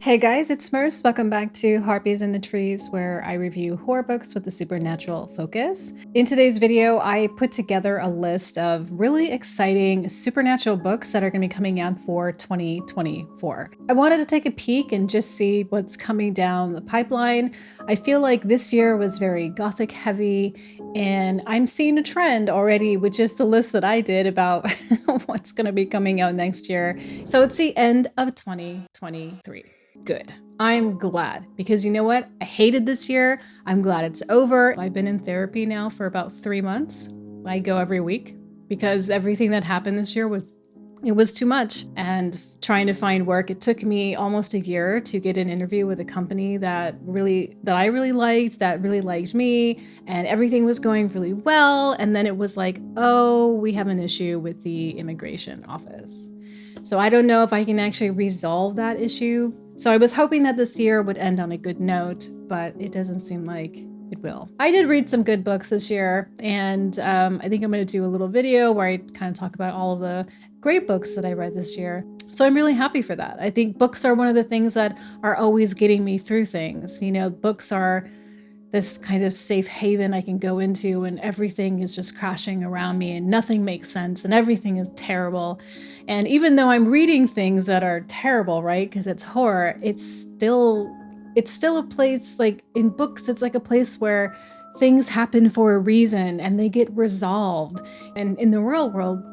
Hey guys, it's Smurfs. Welcome back to Harpies in the Trees, where I review horror books with a supernatural focus. In today's video, I put together a list of really exciting supernatural books that are going to be coming out for 2024. I wanted to take a peek and just see what's coming down the pipeline. I feel like this year was very gothic heavy, and I'm seeing a trend already with just the list that I did about what's going to be coming out next year. So it's the end of 2023. Good. I'm glad, because you know what? I hated this year. I'm glad it's over. I've been in therapy now for about 3 months. I go every week because everything that happened this year was too much. And trying to find work, it took me almost a year to get an interview with a company that I really liked me, and everything was going really well. And then it was like, oh, we have an issue with the immigration office. So I don't know if I can actually resolve that issue. So I was hoping that this year would end on a good note, but it doesn't seem like it will. I did read some good books this year, and I think I'm going to do a little video where I kind of talk about all of the great books that I read this year. So I'm really happy for that. I think books are one of the things that are always getting me through things. You know, books are this kind of safe haven I can go into when everything is just crashing around me and nothing makes sense and everything is terrible. And even though I'm reading things that are terrible, right, because it's horror, it's still a place, like in books, it's like a place where things happen for a reason and they get resolved. And in the real world,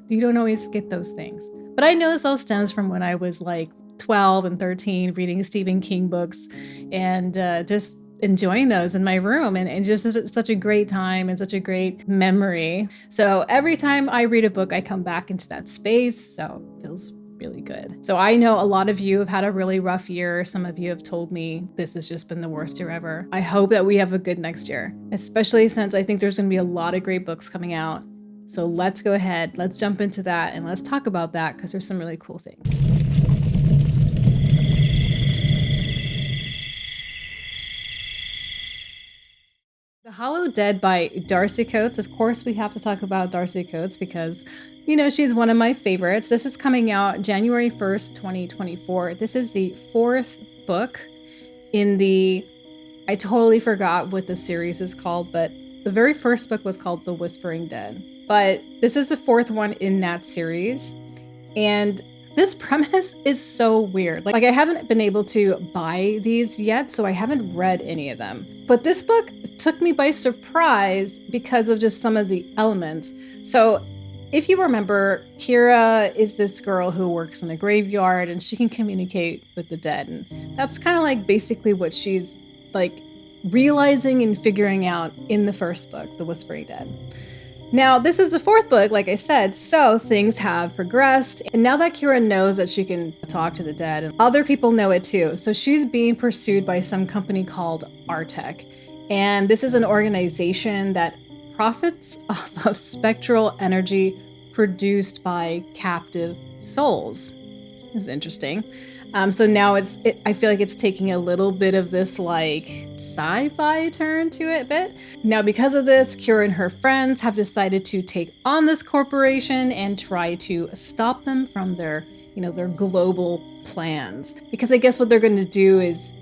you don't always get those things. But I know this all stems from when I was like 12 and 13 reading Stephen King books and just enjoying those in my room, and just such a great time and such a great memory. So every time I read a book, I come back into that space. So it feels really good. So I know a lot of you have had a really rough year. Some of you have told me this has just been the worst year ever. I hope that we have a good next year, especially since I think there's going to be a lot of great books coming out. So let's go ahead, let's jump into that and let's talk about that, because there's some really cool things. The Hollow Dead by Darcy Coates. Of course, we have to talk about Darcy Coates because, you know, she's one of my favorites. This is coming out January 1st, 2024. This is the 4th book in the, I totally forgot what the series is called, but the very first book was called The Whispering Dead. But this is the 4th one in that series. And this premise is so weird. Like I haven't been able to buy these yet, so I haven't read any of them. But this book took me by surprise because of just some of the elements. So if you remember, Kira is this girl who works in a graveyard and she can communicate with the dead. And that's kind of like basically what she's like realizing and figuring out in the first book, The Whispering Dead. Now, this is the 4th book, like I said, so things have progressed. And now that Kira knows that she can talk to the dead, and other people know it too. So she's being pursued by some company called Artec. And this is an organization that profits off of spectral energy produced by captive souls. This is interesting. So now I feel like it's taking a little bit of this like sci-fi turn to it a bit. Now, because of this, Kira and her friends have decided to take on this corporation and try to stop them from their global plans. Because I guess what they're going to do is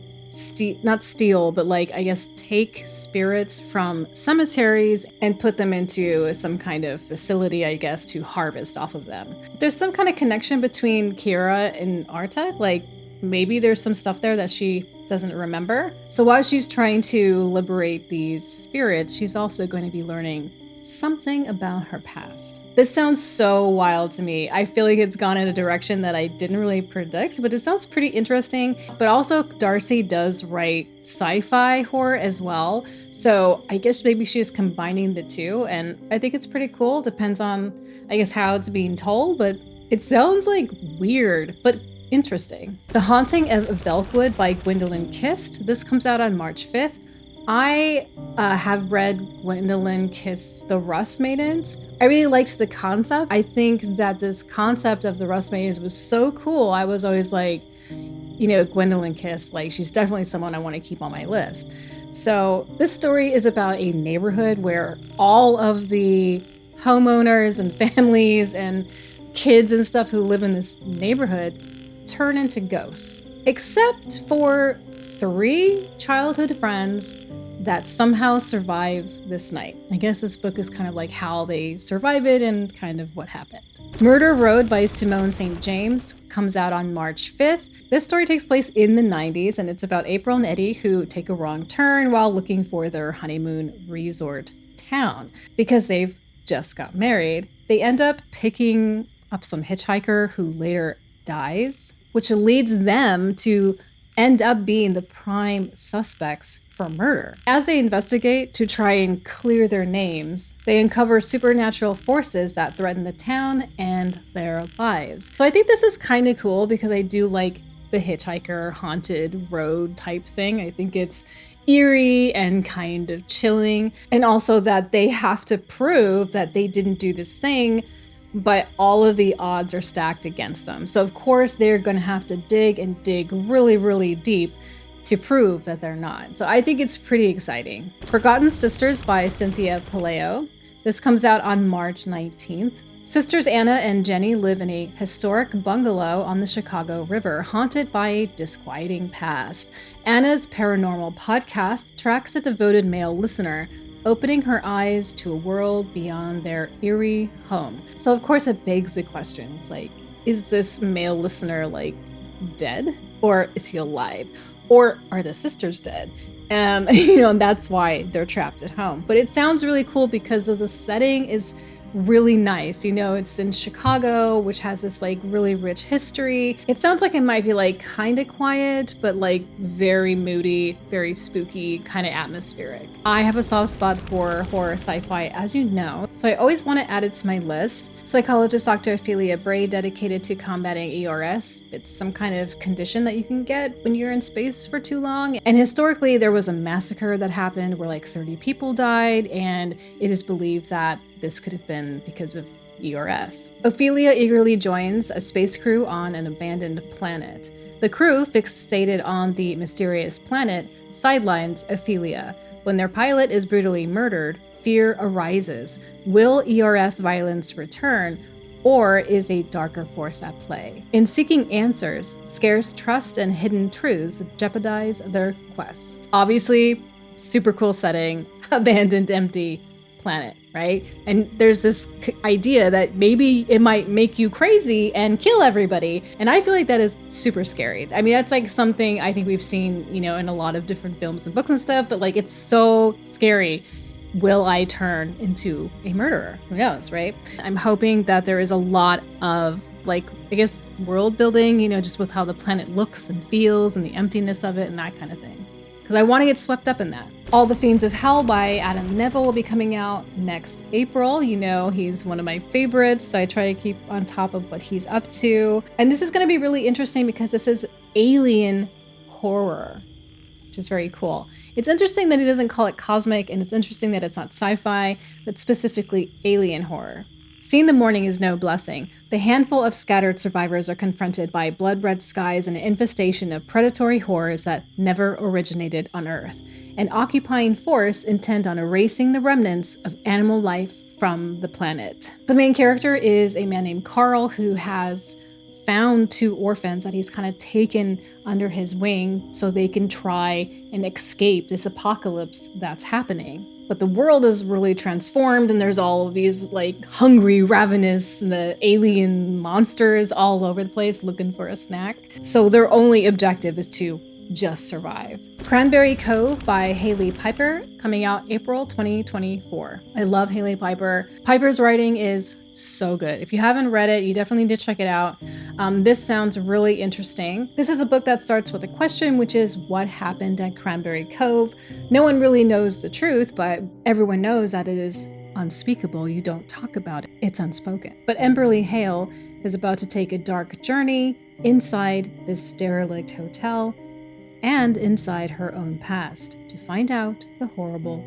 not steal, but like, I guess, take spirits from cemeteries and put them into some kind of facility, I guess, to harvest off of them. There's some kind of connection between Kira and Artec. Like maybe there's some stuff there that she doesn't remember. So while she's trying to liberate these spirits, she's also going to be learning something about her past. This sounds so wild to me. I feel like it's gone in a direction that I didn't really predict, but it sounds pretty interesting. But also Darcy does write sci-fi horror as well. So I guess maybe she's combining the two, and I think it's pretty cool. Depends on, I guess, how it's being told, but it sounds like weird, but interesting. The Haunting of Velkwood by Gwendolyn Kist. This comes out on March 5th. I have read Gwendolyn Kist's The Rust Maidens. I really liked the concept. I think that this concept of the Rust Maidens was so cool. I was always like, you know, Gwendolyn Kist, like she's definitely someone I want to keep on my list. So this story is about a neighborhood where all of the homeowners and families and kids and stuff who live in this neighborhood turn into ghosts. except for 3 childhood friends that somehow survive this night. I guess this book is kind of like how they survive it and kind of what happened. Murder Road by Simone St. James comes out on March 5th. This story takes place in the 90s, and it's about April and Eddie who take a wrong turn while looking for their honeymoon resort town. Because they've just got married, they end up picking up some hitchhiker who later dies, which leads them to end up being the prime suspects for murder. As they investigate to try and clear their names, they uncover supernatural forces that threaten the town and their lives. So I think this is kind of cool because I do like the hitchhiker haunted road type thing. I think it's eerie and kind of chilling. And also that they have to prove that they didn't do this thing, but all of the odds are stacked against them. So of course they're going to have to dig really, really deep to prove that they're not. So I think it's pretty exciting. Forgotten Sisters by Cynthia Paleo. This comes out on March 19th. Sisters Anna and Jenny live in a historic bungalow on the Chicago River, haunted by a disquieting past. Anna's paranormal podcast tracks a devoted male listener, opening her eyes to a world beyond their eerie home. So of course it begs the question, it's like, is this male listener like dead? Or is he alive? Or are the sisters dead? And that's why they're trapped at home. But it sounds really cool because of the setting is really nice. It's in Chicago, which has this like really rich history. It sounds like it might be like kind of quiet, but like very moody, very spooky, kind of atmospheric. I have a soft spot for horror sci-fi, as you know, so I always want to add it to my list. Psychologist Dr. Ophelia Bray, dedicated to combating ERS. It's some kind of condition that you can get when you're in space for too long. And historically, there was a massacre that happened where like 30 people died, and it is believed that this could have been because of ERS. Ophelia eagerly joins a space crew on an abandoned planet. The crew, fixated on the mysterious planet, sidelines Ophelia. When their pilot is brutally murdered, fear arises. Will ERS violence return, or is a darker force at play? In seeking answers, scarce trust and hidden truths jeopardize their quests. Obviously, super cool setting, abandoned, empty planet, right? And there's this idea that maybe it might make you crazy and kill everybody. And I feel like that is super scary. I mean, that's like something I think we've seen, in a lot of different films and books and stuff, but like it's so scary. Will I turn into a murderer? Who knows, right? I'm hoping that there is a lot of world building, just with how the planet looks and feels and the emptiness of it and that kind of thing. Because I want to get swept up in that. All the Fiends of Hell by Adam Neville will be coming out next April. He's one of my favorites, so I try to keep on top of what he's up to. And this is going to be really interesting because this is alien horror, which is very cool. It's interesting that he doesn't call it cosmic, and it's interesting that it's not sci-fi, but specifically alien horror. Seeing the morning is no blessing. The handful of scattered survivors are confronted by blood-red skies and an infestation of predatory horrors that never originated on Earth. An occupying force intent on erasing the remnants of animal life from the planet. The main character is a man named Carl who has found 2 orphans that he's kind of taken under his wing so they can try and escape this apocalypse that's happening. But the world is really transformed, and there's all of these hungry, ravenous alien monsters all over the place looking for a snack. So their only objective is to just survive. Cranberry Cove by Haley Piper, coming out April 2024. I love Haley Piper. Piper's writing is so good. If you haven't read it, you definitely need to check it out. This sounds really interesting. This is a book that starts with a question, which is what happened at Cranberry Cove? No one really knows the truth, but everyone knows that it is unspeakable. You don't talk about it. It's unspoken. But Emberly Hale is about to take a dark journey inside this derelict hotel and inside her own past to find out the horrible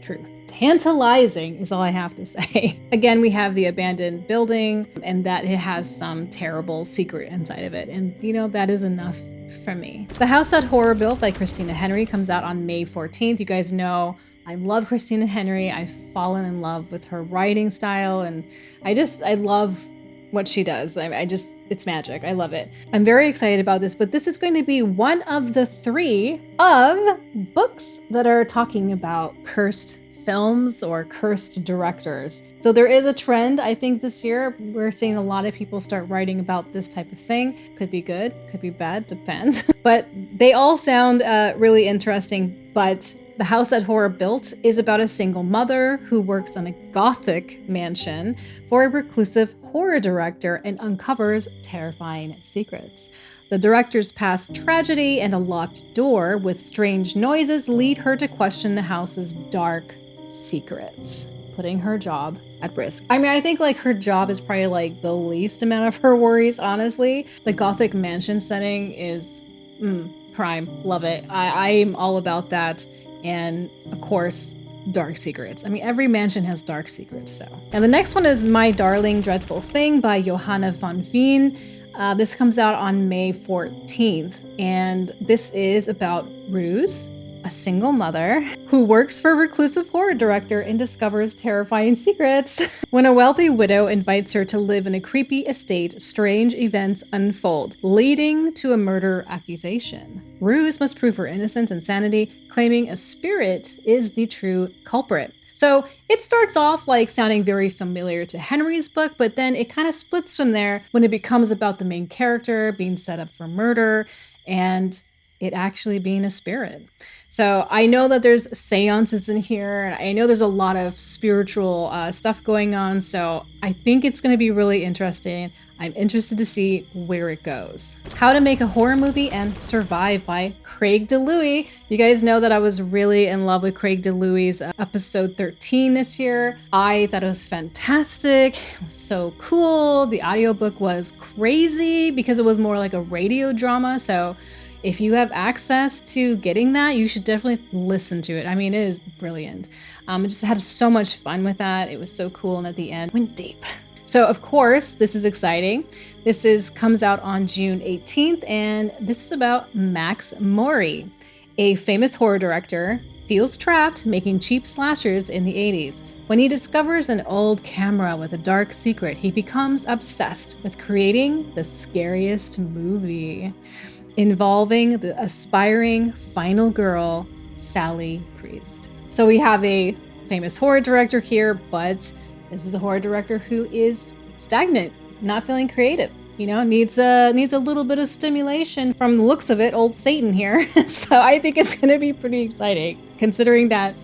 truth. Tantalizing is all I have to say. Again, we have the abandoned building and that it has some terrible secret inside of it. And that is enough for me. The House That Horror Built by Christina Henry comes out on May 14th. You guys know I love Christina Henry. I've fallen in love with her writing style, and I love what she does. It's magic. I love it. I'm very excited about this, but this is going to be one of the 3 of books that are talking about cursed films or cursed directors. So there is a trend, I think this year, we're seeing a lot of people start writing about this type of thing. Could be good, could be bad, depends. But they all sound really interesting. But The House That Horror Built is about a single mother who works on a gothic mansion for a reclusive horror director and uncovers terrifying secrets. The director's past tragedy and a locked door with strange noises lead her to question the house's dark secrets, putting her job at risk. I mean, I think like her job is probably like the least amount of her worries, honestly. The gothic mansion setting is prime. Love it. I'm all about that. And of course, dark secrets. I mean, every mansion has dark secrets, so. And the next one is My Darling Dreadful Thing by Johanna von Veen. This comes out on May 14th, and this is about Ruse, a single mother who works for a reclusive horror director and discovers terrifying secrets. When a wealthy widow invites her to live in a creepy estate, strange events unfold, leading to a murder accusation. Ruse must prove her innocence and sanity, claiming a spirit is the true culprit. So it starts off like sounding very familiar to Henry's book, but then it kind of splits from there when it becomes about the main character being set up for murder and it actually being a spirit. So I know that there's seances in here, and I know there's a lot of spiritual stuff going on, so I think it's going to be really interesting. I'm interested to see where it goes. How to Make a Horror Movie and Survive by Craig DeLuey. You guys know that I was really in love with Craig DeLuey's episode 13 this year. I thought it was fantastic. It was so cool. The audiobook was crazy because it was more like a radio drama, so if you have access to getting that, you should definitely listen to it. I mean, it is brilliant. I just had so much fun with that. It was so cool, and at the end, went deep. So, of course, this is exciting. Comes out on June 18th, and this is about Max Mori, a famous horror director, feels trapped making cheap slashers in the 80s. When he discovers an old camera with a dark secret, he becomes obsessed with creating the scariest movie, involving the aspiring final girl, Sally Priest. So we have a famous horror director here, but this is a horror director who is stagnant, not feeling creative. You know, needs a little bit of stimulation from the looks of it, old Satan here. So I think it's going to be pretty exciting, considering that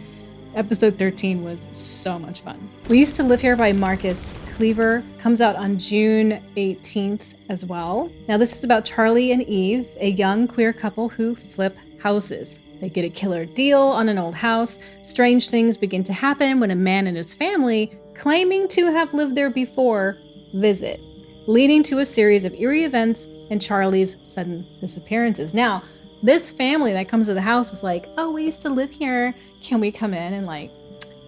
episode 13 was so much fun. We Used to Live Here by Marcus Cleaver comes out on June 18th as well. Now this is about Charlie and Eve, a young queer couple who flip houses. They get a killer deal on an old house. Strange things begin to happen when a man and his family, claiming to have lived there before, visit, leading to a series of eerie events and Charlie's sudden disappearances. Now, this family that comes to the house is like, oh, we used to live here. Can we come in and like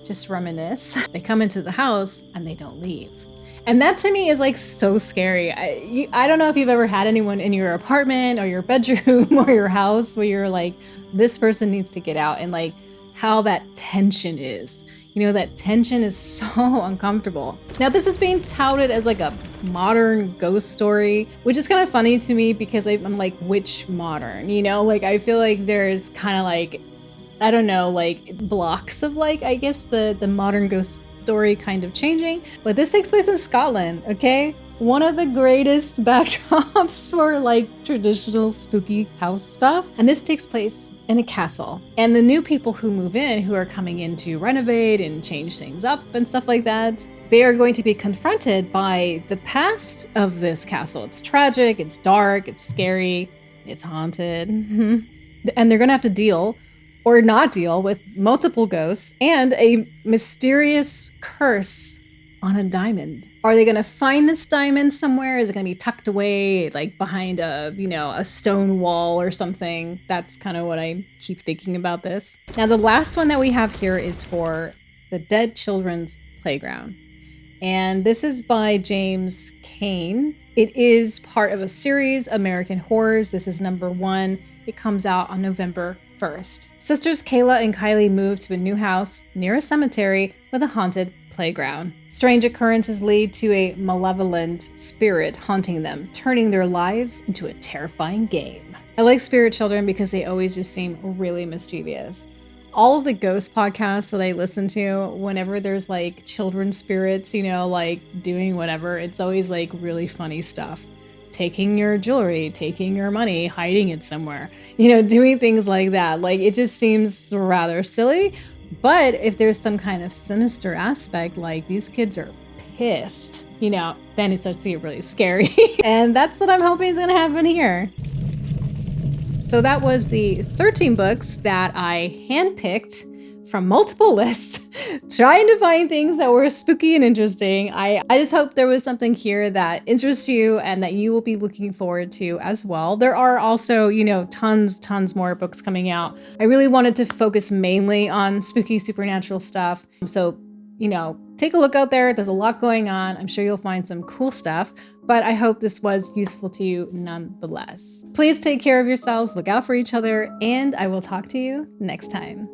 just reminisce? They come into the house and they don't leave. And that to me is like so scary. I don't know if you've ever had anyone in your apartment or your bedroom or your house where you're like, this person needs to get out, and like how that tension is. You know, that tension is so uncomfortable. Now, this is being touted as like a modern ghost story, which is kind of funny to me because I'm like, which modern? You know, like I feel like there's kind of like, I don't know, like blocks of like, I guess the modern ghost story kind of changing. But this takes place in Scotland, okay? One of the greatest backdrops for like traditional spooky house stuff. And this takes place in a castle. And the new people who move in, who are coming in to renovate and change things up and stuff like that, they are going to be confronted by the past of this castle. It's tragic, it's dark, it's scary, it's haunted. And they're gonna have to deal or not deal with multiple ghosts and a mysterious curse on a diamond. Are they gonna find this diamond somewhere? Is it gonna be tucked away like behind a stone wall or something? That's kind of what I keep thinking about this. Now the last one that we have here is for the Dead Children's Playground. And this is by James Kane. It is part of a series, American Horrors. This is number 1. It comes out on November 1st. Sisters Kayla and Kylie move to a new house near a cemetery with a haunted playground. Strange occurrences lead to a malevolent spirit haunting them, turning their lives into a terrifying game. I like spirit children because they always just seem really mischievous. All of the ghost podcasts that I listen to, whenever there's like children spirits, you know, like doing whatever, it's always like really funny stuff. Taking your jewelry, taking your money, hiding it somewhere, you know, doing things like that. Like it just seems rather silly. But if there's some kind of sinister aspect, like these kids are pissed, you know, then it starts to get really scary. And that's what I'm hoping is going to happen here. So that was the 13 books that I handpicked from multiple lists, trying to find things that were spooky and interesting. I just hope there was something here that interests you and that you will be looking forward to as well. There are also, you know, tons more books coming out. I really wanted to focus mainly on spooky supernatural stuff. So, you know, take a look out there. There's a lot going on. I'm sure you'll find some cool stuff, but I hope this was useful to you nonetheless. Please take care of yourselves, look out for each other, and I will talk to you next time.